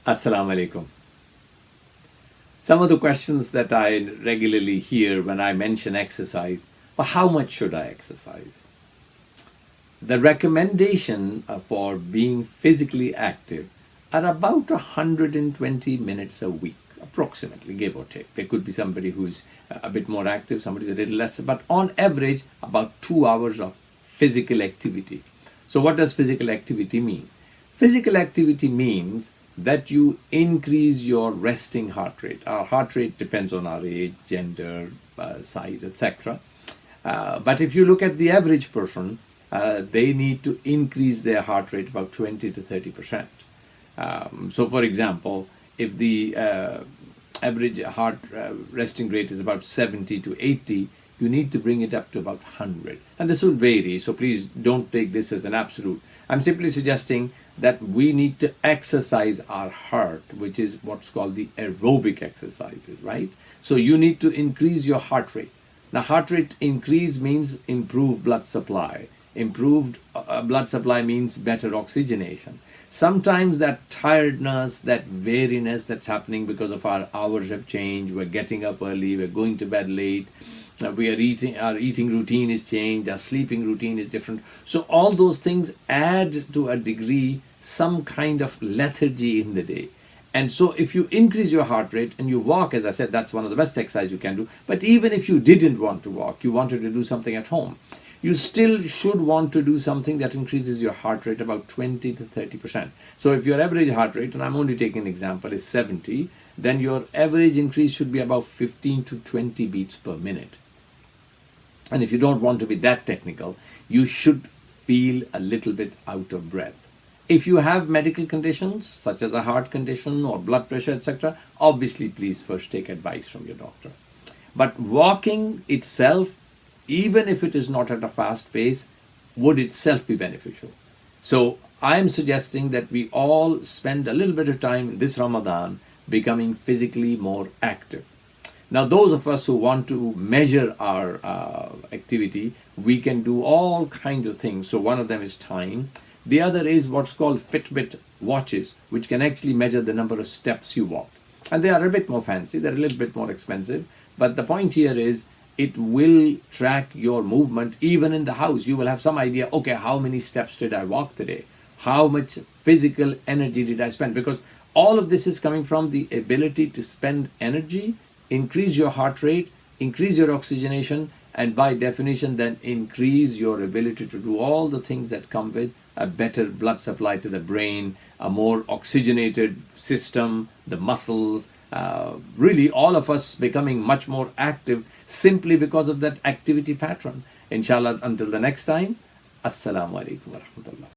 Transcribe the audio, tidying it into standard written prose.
Assalamu alaikum. Some of the questions that I regularly hear when I mention exercise, but how much should I exercise? The recommendation for being physically active are about 120 minutes a week, approximately, give or take. There could be somebody who's a bit more active, somebody a little less, but on average, about 2 hours of physical activity. So what does physical activity mean? Physical activity means that you increase your resting heart rate. Our heart rate depends on our age, gender, size, etc. But if you look at the average person, they need to increase their heart rate about 20 to 30%. So for example, if the average heart resting rate is about 70 to 80, you need to bring it up to about 100. And this will vary, so please don't take this as an absolute. I'm simply suggesting that we need to exercise our heart, which is what's called the aerobic exercises, right? So you need to increase your heart rate. Now, heart rate increase means improved blood supply. Improved blood supply means better oxygenation. Sometimes that tiredness, that weariness that's happening because of our hours have changed, we're getting up early, we're going to bed late, our eating routine is changed, our sleeping routine is different. So all those things add to a degree some kind of lethargy in the day. And so if you increase your heart rate and you walk, as I said, that's one of the best exercises you can do. But even if you didn't want to walk, you wanted to do something at home, you still should want to do something that increases your heart rate about 20 to 30%. So if your average heart rate, and I'm only taking an example, is 70, then your average increase should be about 15 to 20 beats per minute. And if you don't want to be that technical, you should feel a little bit out of breath. If you have medical conditions, such as a heart condition or blood pressure, etc., obviously please first take advice from your doctor. But walking itself, even if it is not at a fast pace, would itself be beneficial. So I'm suggesting that we all spend a little bit of time this Ramadan becoming physically more active. Now, those of us who want to measure our activity, we can do all kinds of things. So one of them is time. The other is what's called Fitbit watches, which can actually measure the number of steps you walked. And they are a bit more fancy, they're a little bit more expensive. But the point here is it will track your movement even in the house. You will have some idea, okay, how many steps did I walk today? How much physical energy did I spend? Because all of this is coming from the ability to spend energy, increase your heart rate, increase your oxygenation, and by definition then increase your ability to do all the things that come with a better blood supply to the brain, a more oxygenated system, the muscles, really all of us becoming much more active simply because of that activity pattern. Inshallah, until the next time, Assalamu alaikum wa rahmatullah.